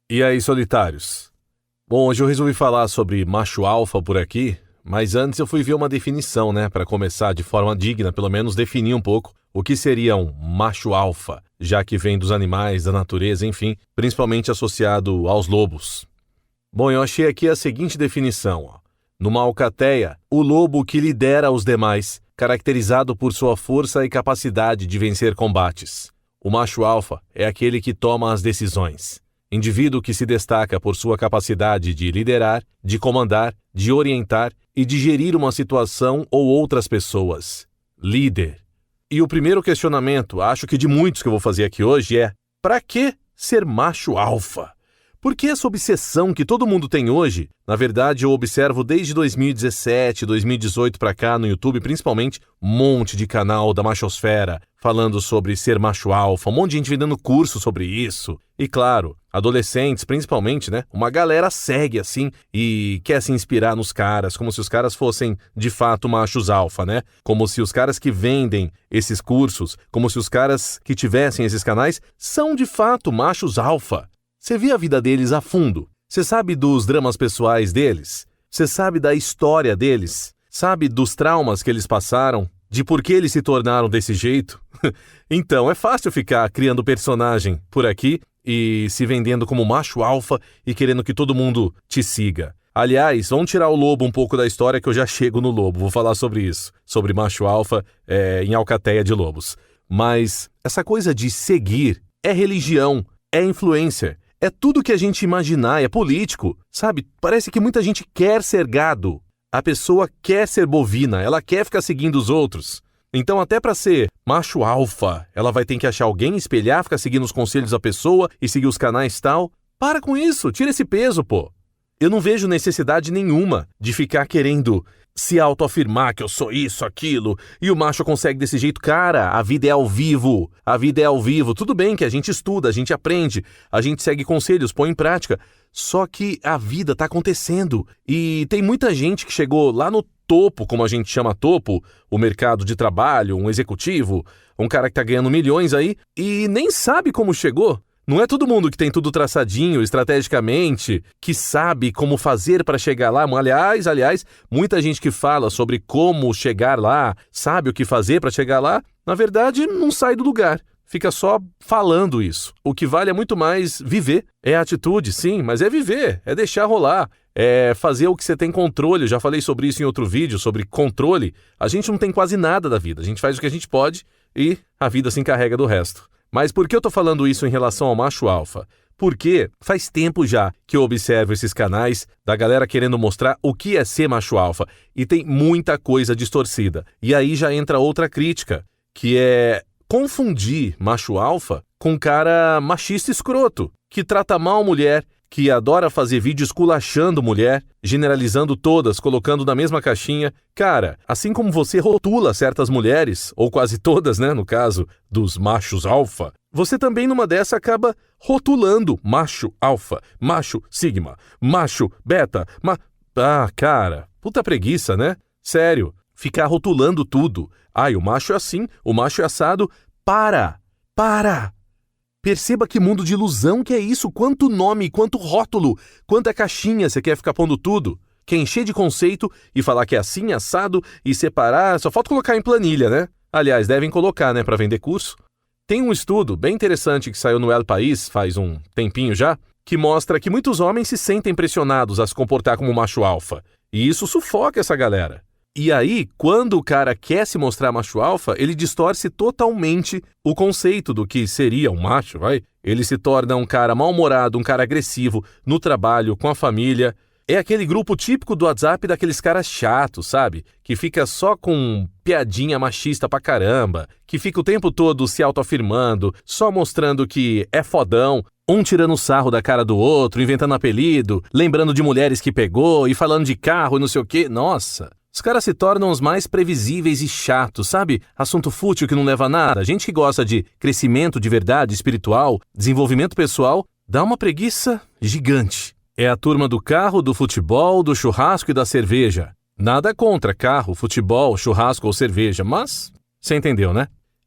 E aí, solitários? Bom, hoje eu resolvi falar sobre macho alfa por aqui, mas antes eu fui ver uma definição, para começar de forma digna, pelo menos definir um pouco o que seria um macho alfa, já que vem dos animais, da natureza, enfim, principalmente associado aos lobos. Bom, eu achei aqui a seguinte definição, Numa alcateia, o lobo que lidera os demais, caracterizado por sua força e capacidade de vencer combates. O macho alfa é aquele que toma as decisões. Indivíduo que se destaca por sua capacidade de liderar, de comandar, de orientar e de gerir uma situação ou outras pessoas. Líder. E o primeiro questionamento, acho que de muitos que eu vou fazer aqui hoje é: para que ser macho alfa? Por que essa obsessão que todo mundo tem hoje? Na verdade, eu observo desde 2017, 2018 para cá no YouTube, principalmente, um monte de canal da machosfera falando sobre ser macho alfa, um monte de gente vendendo curso sobre isso. E claro, adolescentes principalmente, uma galera segue assim e quer se inspirar nos caras, como se os caras fossem de fato machos alfa, Como se os caras que vendem esses cursos, como se os caras que tivessem esses canais são de fato machos alfa. Você vê a vida deles a fundo. Você sabe dos dramas pessoais deles? Você sabe da história deles? Sabe dos traumas que eles passaram? De por que eles se tornaram desse jeito? Então, é fácil ficar criando personagem por aqui e se vendendo como macho alfa e querendo que todo mundo te siga. Aliás, vamos tirar o lobo um pouco da história que eu já chego no lobo. Vou falar sobre isso, sobre macho alfa em alcateia de lobos. Mas essa coisa de seguir é religião, é influencer. É tudo que a gente imaginar, é político, sabe? Parece que muita gente quer ser gado. A pessoa quer ser bovina, ela quer ficar seguindo os outros. Então, até para ser macho alfa, ela vai ter que achar alguém, espelhar, ficar seguindo os conselhos da pessoa e seguir os canais e tal. Para com isso, tira esse peso, pô. Eu não vejo necessidade nenhuma de ficar querendo se autoafirmar que eu sou isso, aquilo, e o macho consegue desse jeito. Cara, a vida é ao vivo, Tudo bem que a gente estuda, a gente aprende, a gente segue conselhos, põe em prática. Só que a vida tá acontecendo. E tem muita gente que chegou lá no topo, como a gente chama topo, o mercado de trabalho, um executivo, um cara que tá ganhando milhões aí, e nem sabe como chegou. Não é todo mundo que tem tudo traçadinho, estrategicamente, que sabe como fazer para chegar lá. Aliás, muita gente que fala sobre como chegar lá, sabe o que fazer para chegar lá, na verdade não sai do lugar. Fica só falando isso. O que vale é muito mais viver. É atitude, sim, mas é viver, é deixar rolar. É fazer o que você tem controle. Eu já falei sobre isso em outro vídeo, sobre controle. A gente não tem quase nada da vida. A gente faz o que a gente pode e a vida se encarrega do resto. Mas por que eu tô falando isso em relação ao macho alfa? Porque faz tempo já que eu observo esses canais da galera querendo mostrar o que é ser macho alfa. E tem muita coisa distorcida. E aí já entra outra crítica, que é confundir macho alfa com cara machista escroto, que trata mal mulher, que adora fazer vídeo esculachando mulher, generalizando todas, colocando na mesma caixinha. Cara, assim como você rotula certas mulheres, ou quase todas, no caso dos machos alfa, você também numa dessa acaba rotulando macho alfa, macho sigma, macho beta, cara, puta preguiça, Sério, ficar rotulando tudo. O macho é assim, o macho é assado. Para! Perceba que mundo de ilusão que é isso. Quanto nome, quanto rótulo, quanta caixinha você quer ficar pondo tudo. Quer encher de conceito e falar que é assim, assado, e separar, só falta colocar em planilha, Aliás, devem colocar, para vender curso. Tem um estudo bem interessante que saiu no El País, faz um tempinho já, que mostra que muitos homens se sentem pressionados a se comportar como macho alfa. E isso sufoca essa galera. E aí, quando o cara quer se mostrar macho alfa, ele distorce totalmente o conceito do que seria um macho, Ele se torna um cara mal-humorado, um cara agressivo no trabalho, com a família. É aquele grupo típico do WhatsApp daqueles caras chatos, sabe? Que fica só com piadinha machista pra caramba, que fica o tempo todo se autoafirmando, só mostrando que é fodão, um tirando sarro da cara do outro, inventando apelido, lembrando de mulheres que pegou e falando de carro e não sei o quê. Nossa! Os caras se tornam os mais previsíveis e chatos, sabe? Assunto fútil que não leva a nada. Gente que gosta de crescimento de verdade espiritual, desenvolvimento pessoal, dá uma preguiça gigante. É a turma do carro, do futebol, do churrasco e da cerveja. Nada contra carro, futebol, churrasco ou cerveja, mas você entendeu,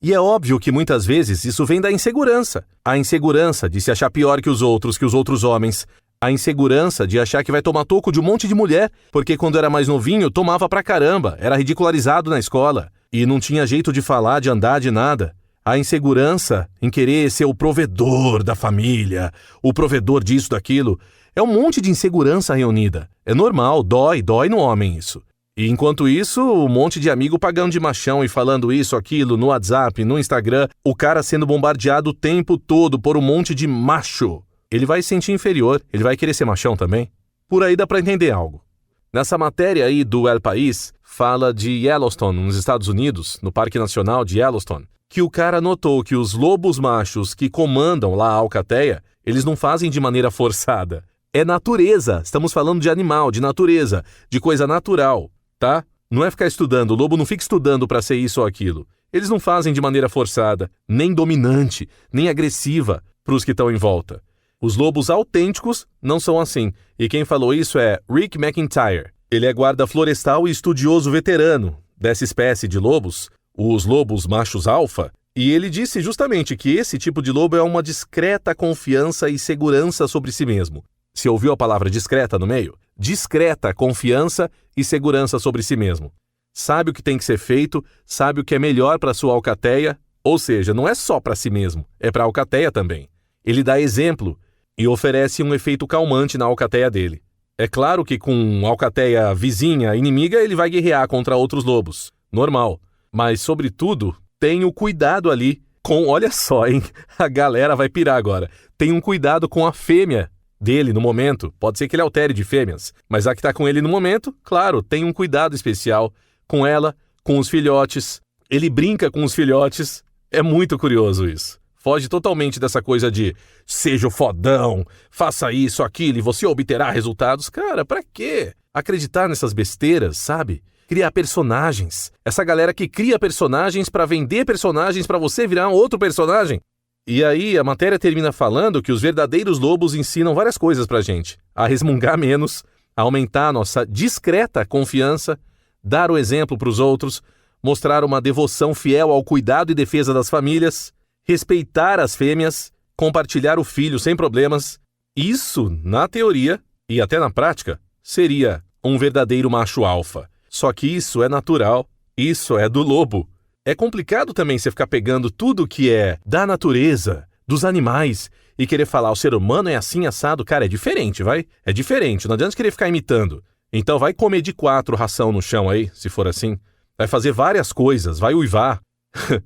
E é óbvio que muitas vezes isso vem da insegurança. A insegurança de se achar pior que os outros homens. A insegurança de achar que vai tomar toco de um monte de mulher, porque quando era mais novinho tomava pra caramba, era ridicularizado na escola e não tinha jeito de falar, de andar, de nada. A insegurança em querer ser o provedor da família, o provedor disso, daquilo. É um monte de insegurança reunida. É normal, dói no homem isso. E enquanto isso, um monte de amigo pagando de machão e falando isso, aquilo, no WhatsApp, no Instagram, o cara sendo bombardeado o tempo todo por um monte de macho. Ele vai se sentir inferior, ele vai querer ser machão também. Por aí dá pra entender algo. Nessa matéria aí do El País, fala de Yellowstone, nos Estados Unidos, no Parque Nacional de Yellowstone, que o cara notou que os lobos machos que comandam lá a alcateia, eles não fazem de maneira forçada. É natureza, estamos falando de animal, de natureza, de coisa natural, tá? Não é ficar estudando, o lobo não fica estudando pra ser isso ou aquilo. Eles não fazem de maneira forçada, nem dominante, nem agressiva pros que estão em volta. Os lobos autênticos não são assim. E quem falou isso é Rick McIntyre. Ele é guarda florestal e estudioso veterano dessa espécie de lobos, os lobos machos alfa, e ele disse justamente que esse tipo de lobo é uma discreta confiança e segurança sobre si mesmo. Você ouviu a palavra discreta no meio? Discreta confiança e segurança sobre si mesmo. Sabe o que tem que ser feito, sabe o que é melhor para sua alcateia, ou seja, não é só para si mesmo, é para a alcateia também. Ele dá exemplo e oferece um efeito calmante na alcateia dele. É claro que com alcateia vizinha, inimiga, ele vai guerrear contra outros lobos. Normal. Mas, sobretudo, tem o cuidado ali com... Olha só, hein? A galera vai pirar agora. Tem um cuidado com a fêmea dele no momento. Pode ser que ele altere de fêmeas. Mas a que está com ele no momento, claro, tem um cuidado especial com ela, com os filhotes. Ele brinca com os filhotes. É muito curioso isso. Foge totalmente dessa coisa de seja o fodão, faça isso, aquilo e você obterá resultados. Cara, pra quê? Acreditar nessas besteiras, sabe? Criar personagens. Essa galera que cria personagens pra vender personagens pra você virar um outro personagem. E aí a matéria termina falando que os verdadeiros lobos ensinam várias coisas pra gente. A resmungar menos, a aumentar a nossa discreta confiança, dar o exemplo pros outros, mostrar uma devoção fiel ao cuidado e defesa das famílias, respeitar as fêmeas, compartilhar o filho sem problemas. Isso, na teoria e até na prática, seria um verdadeiro macho alfa. Só que isso é natural, isso é do lobo. É complicado também você ficar pegando tudo que é da natureza, dos animais, e querer falar o ser humano é assim assado. Cara, é diferente, vai? É diferente, não adianta querer ficar imitando. Então vai comer de 4 ração no chão aí, se for assim. Vai fazer várias coisas, vai uivar.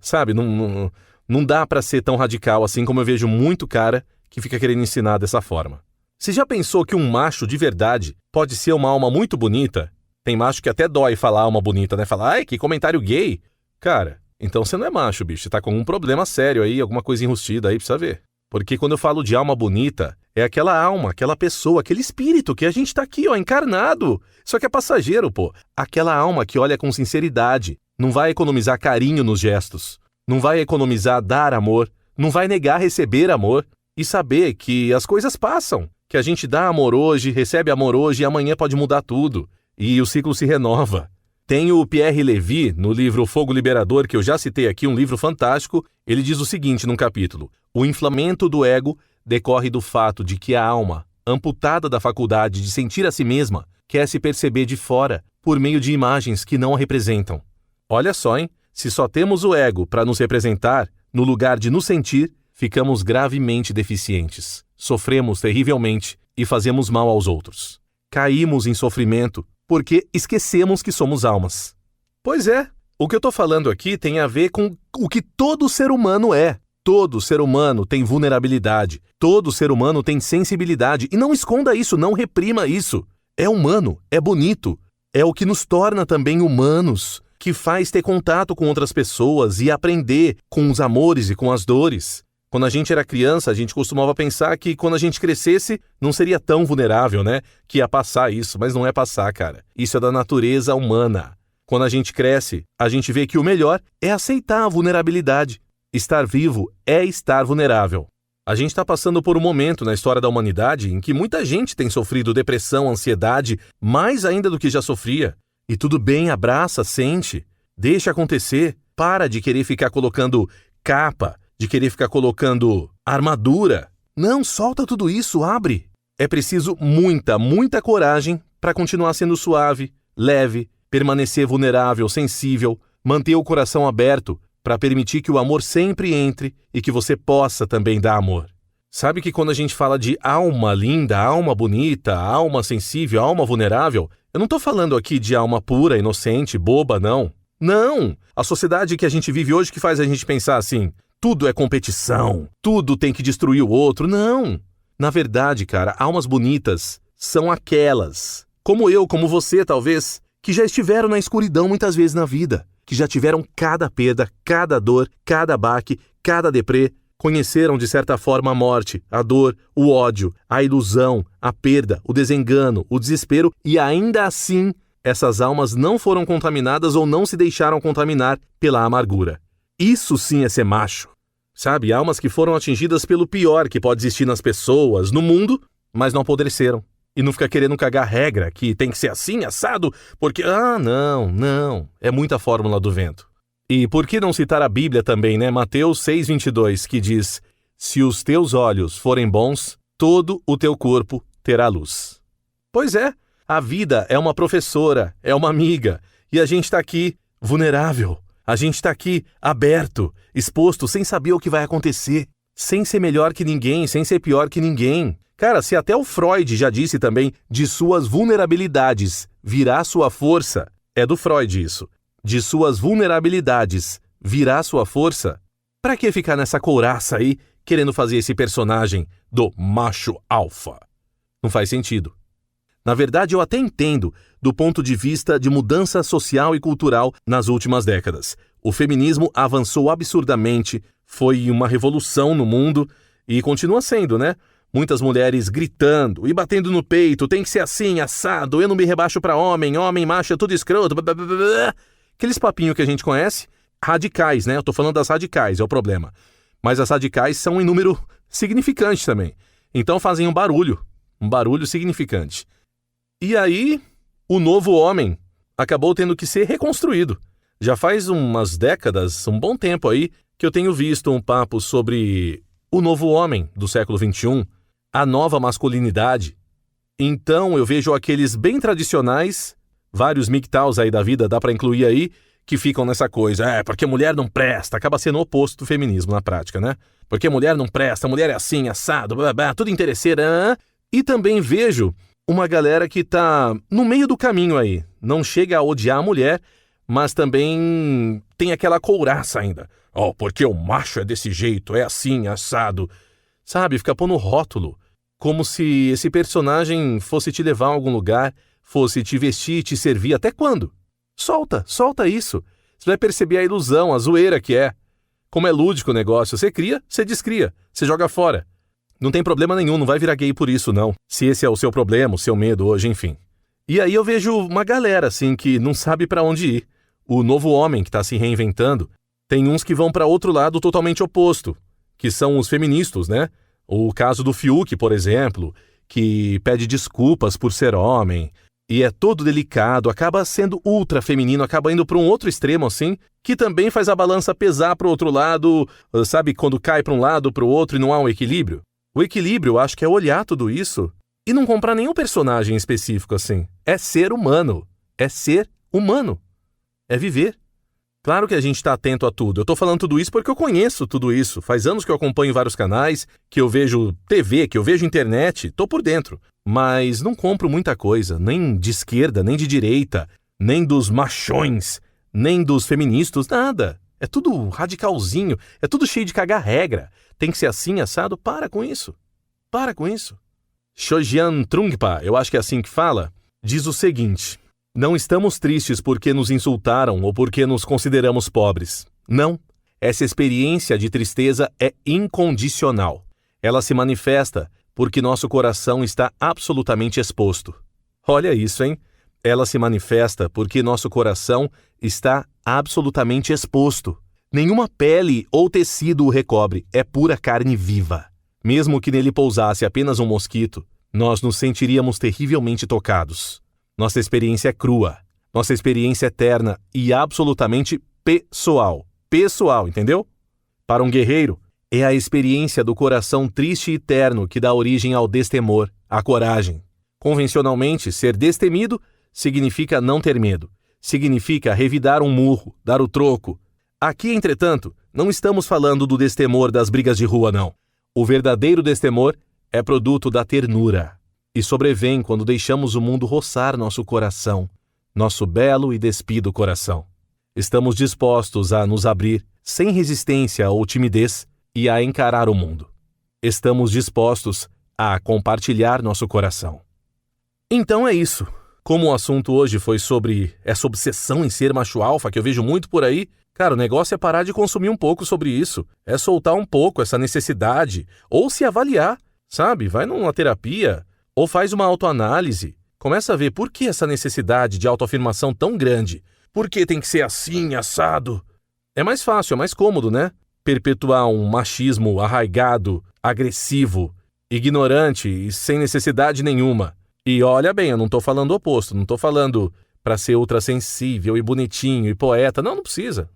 Sabe, não dá pra ser tão radical assim como eu vejo muito cara que fica querendo ensinar dessa forma. Você já pensou que um macho de verdade pode ser uma alma muito bonita? Tem macho que até dói falar alma bonita, né? Falar, ai, que comentário gay. Cara, então você não é macho, bicho. Você tá com um problema sério aí, alguma coisa enrustida aí, precisa ver. Porque quando eu falo de alma bonita, é aquela alma, aquela pessoa, aquele espírito que a gente tá aqui, ó, encarnado. Só que é passageiro, pô. Aquela alma que olha com sinceridade, não vai economizar carinho nos gestos. Não vai economizar dar amor, não vai negar receber amor e saber que as coisas passam, que a gente dá amor hoje, recebe amor hoje e amanhã pode mudar tudo e o ciclo se renova. Tem o Pierre Levy, no livro Fogo Liberador, que eu já citei aqui, um livro fantástico, ele diz o seguinte num capítulo: o inflamento do ego decorre do fato de que a alma, amputada da faculdade de sentir a si mesma, quer se perceber de fora por meio de imagens que não a representam. Olha só, hein? Se só temos o ego para nos representar, no lugar de nos sentir, ficamos gravemente deficientes, sofremos terrivelmente e fazemos mal aos outros. Caímos em sofrimento porque esquecemos que somos almas. Pois é, o que eu estou falando aqui tem a ver com o que todo ser humano é. Todo ser humano tem vulnerabilidade, todo ser humano tem sensibilidade, e não esconda isso, não reprima isso. É humano, é bonito, é o que nos torna também humanos, que faz ter contato com outras pessoas e aprender com os amores e com as dores. Quando a gente era criança, a gente costumava pensar que quando a gente crescesse, não seria tão vulnerável, né? Que ia passar isso, mas não é passar, cara. Isso é da natureza humana. Quando a gente cresce, a gente vê que o melhor é aceitar a vulnerabilidade. Estar vivo é estar vulnerável. A gente está passando por um momento na história da humanidade em que muita gente tem sofrido depressão, ansiedade, mais ainda do que já sofria. E tudo bem, abraça, sente, deixa acontecer, Para de querer ficar colocando capa, de querer ficar colocando armadura. Não, solta tudo isso, abre. É preciso muita coragem para continuar sendo suave, leve, permanecer vulnerável, sensível, manter o coração aberto para permitir que o amor sempre entre e que você possa também dar amor. Sabe que quando a gente fala de alma linda, alma bonita, alma sensível, alma vulnerável, eu não estou falando aqui de alma pura, inocente, boba, não. Não! A sociedade que a gente vive hoje que faz a gente pensar assim, tudo é competição, tudo tem que destruir o outro. Não! Na verdade, cara, almas bonitas são aquelas, como eu, como você talvez, que já estiveram na escuridão muitas vezes na vida, que já tiveram cada perda, cada dor, cada baque, cada deprê, conheceram de certa forma a morte, a dor, o ódio, a ilusão, a perda, o desengano, o desespero e ainda assim essas almas não foram contaminadas ou não se deixaram contaminar pela amargura. Isso sim é ser macho. Sabe, almas que foram atingidas pelo pior que pode existir nas pessoas, no mundo, mas não apodreceram. E não fica querendo cagar regra, que tem que ser assim, assado, porque... não, é muita fórmula do vento. E por que não citar a Bíblia também, né? Mateus 6,22, que diz: se os teus olhos forem bons, todo o teu corpo terá luz. Pois é, a vida é uma professora, é uma amiga, e a gente está aqui vulnerável, a gente está aqui aberto, exposto, sem saber o que vai acontecer, sem ser melhor que ninguém, sem ser pior que ninguém. Cara, se até o Freud já disse também, de suas vulnerabilidades virá sua força, é do Freud isso. De suas vulnerabilidades virá sua força, pra que ficar nessa couraça aí, querendo fazer esse personagem do macho alfa? Não faz sentido. Na verdade, eu até entendo do ponto de vista de mudança social e cultural nas últimas décadas. O feminismo avançou absurdamente, foi uma revolução no mundo e continua sendo, né? Muitas mulheres gritando e batendo no peito, tem que ser assim, assado, eu não me rebaixo pra homem, macho é tudo escroto, blá, blá, blá, blá. Aqueles papinhos que a gente conhece, radicais, né? Eu tô falando das radicais, é o problema. Mas as radicais são em número significante também. Então fazem um barulho significante. E aí, o novo homem acabou tendo que ser reconstruído. Já faz umas décadas, um bom tempo aí, que eu tenho visto um papo sobre o novo homem do século XXI, a nova masculinidade. Então eu vejo aqueles bem tradicionais, vários MGTOWs aí da vida, dá pra incluir aí, que ficam nessa coisa, porque mulher não presta, acaba sendo o oposto do feminismo na prática, né? Porque mulher não presta, mulher é assim, assado, blá, blá, tudo interesseira. E também vejo uma galera que tá no meio do caminho aí, não chega a odiar a mulher, mas também tem aquela couraça ainda. Porque o macho é desse jeito, é assim, assado. Sabe, fica pondo rótulo, como se esse personagem fosse te levar a algum lugar, fosse te vestir, te servir. Até quando? Solta isso. Você vai perceber a ilusão, a zoeira que é. Como é lúdico o negócio. Você cria, você descria, você joga fora. Não tem problema nenhum, não vai virar gay por isso, não. Se esse é o seu problema, o seu medo hoje, enfim. E aí eu vejo uma galera, assim, que não sabe pra onde ir. O novo homem que tá se reinventando, tem uns que vão pra outro lado totalmente oposto, que são os feministas, né? O caso do Fiuk, por exemplo, que pede desculpas por ser homem, e é todo delicado, acaba sendo ultra feminino, acaba indo para um outro extremo assim, que também faz a balança pesar para o outro lado, sabe, quando cai para um lado, para o outro e não há um equilíbrio? O equilíbrio, eu acho que é olhar tudo isso e não comprar nenhum personagem específico assim. É ser humano, é viver. Claro que a gente está atento a tudo. Eu estou falando tudo isso porque eu conheço tudo isso. Faz anos que eu acompanho vários canais, que eu vejo TV, que eu vejo internet, estou por dentro. Mas não compro muita coisa, nem de esquerda, nem de direita, nem dos machões, nem dos feministas, nada. É tudo radicalzinho, é tudo cheio de cagar regra. Tem que ser assim, assado. Para com isso. Shojyan Trungpa, eu acho que é assim que fala, diz o seguinte: não estamos tristes porque nos insultaram ou porque nos consideramos pobres. Não. Essa experiência de tristeza é incondicional. Ela se manifesta porque nosso coração está absolutamente exposto. Olha isso, hein? Ela se manifesta porque nosso coração está absolutamente exposto. Nenhuma pele ou tecido o recobre, é pura carne viva. Mesmo que nele pousasse apenas um mosquito, nós nos sentiríamos terrivelmente tocados. Nossa experiência é crua, nossa experiência é eterna e absolutamente pessoal. pessoal, entendeu? Para um guerreiro, é a experiência do coração triste e terno que dá origem ao destemor, à coragem. Convencionalmente, ser destemido significa não ter medo. Significa revidar um murro, dar o troco. Aqui, entretanto, não estamos falando do destemor das brigas de rua, não. O verdadeiro destemor é produto da ternura e sobrevém quando deixamos o mundo roçar nosso coração, nosso belo e despido coração. Estamos dispostos a nos abrir sem resistência ou timidez e a encarar o mundo. Estamos dispostos a compartilhar nosso coração. Então é isso. Como o assunto hoje foi sobre essa obsessão em ser macho alfa que eu vejo muito por aí, cara, o negócio é parar de consumir um pouco sobre isso, é soltar um pouco essa necessidade, ou se avaliar, sabe? Vai numa terapia, ou faz uma autoanálise, começa a ver por que essa necessidade de autoafirmação tão grande, por que tem que ser assim, assado? É mais fácil, é mais cômodo, né? Perpetuar um machismo arraigado, agressivo, ignorante e sem necessidade nenhuma. E olha bem, eu não tô falando o oposto, não tô falando para ser ultrassensível e bonitinho e poeta. Não precisa.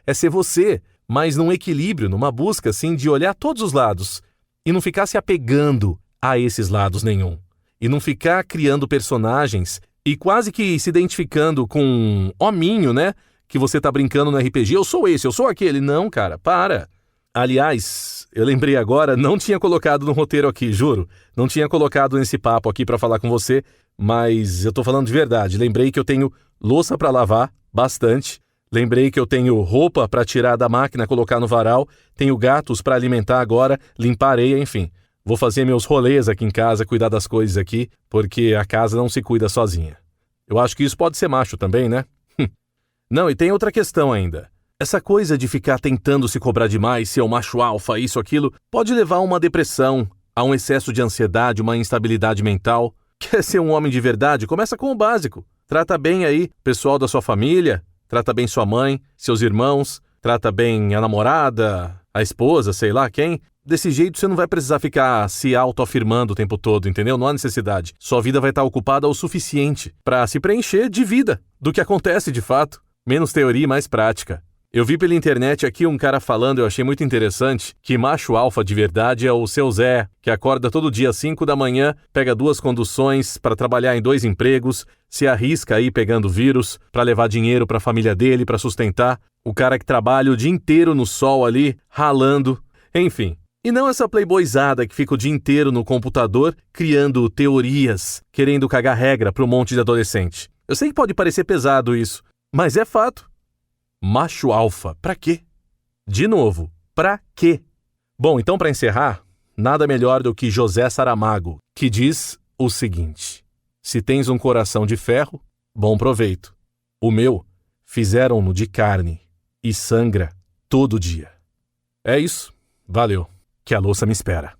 É ser você, mas num equilíbrio, numa busca assim de olhar todos os lados e não ficar se apegando a esses lados nenhum. E não ficar criando personagens e quase que se identificando com um hominho, né? Que você tá brincando no RPG, eu sou esse, eu sou aquele. Não, cara, para. Aliás, eu lembrei agora, não tinha colocado no roteiro aqui, juro. Não tinha colocado nesse papo aqui pra falar com você, mas eu tô falando de verdade. Lembrei que eu tenho louça pra lavar, bastante. Lembrei que eu tenho roupa pra tirar da máquina, colocar no varal. Tenho gatos pra alimentar agora, limpar areia, enfim. Vou fazer meus rolês aqui em casa, cuidar das coisas aqui, porque a casa não se cuida sozinha. Eu acho que isso pode ser macho também, né? Não, e tem outra questão ainda. Essa coisa de ficar tentando se cobrar demais, ser o macho alfa, isso, aquilo, pode levar a uma depressão, a um excesso de ansiedade, uma instabilidade mental. Quer ser um homem de verdade? Começa com o básico. Trata bem aí o pessoal da sua família, trata bem sua mãe, seus irmãos, trata bem a namorada, a esposa, sei lá quem. Desse jeito você não vai precisar ficar se autoafirmando o tempo todo, entendeu? Não há necessidade. Sua vida vai estar ocupada o suficiente para se preencher de vida, do que acontece de fato. Menos teoria e mais prática. Eu vi pela internet aqui um cara falando, eu achei muito interessante, que macho alfa de verdade é o seu Zé, que acorda todo dia às 5 da manhã, pega 2 conduções para trabalhar em 2 empregos, se arrisca aí pegando vírus para levar dinheiro para a família dele, para sustentar. O cara que trabalha o dia inteiro no sol ali, ralando, enfim. E não essa playboyzada que fica o dia inteiro no computador criando teorias, querendo cagar regra para um monte de adolescente. Eu sei que pode parecer pesado isso, mas é fato. Macho alfa, pra quê? De novo, pra quê? Bom, então para encerrar, nada melhor do que José Saramago, que diz o seguinte: se tens um coração de ferro, bom proveito. O meu fizeram-no de carne e sangra todo dia. É isso, valeu, que a louça me espera.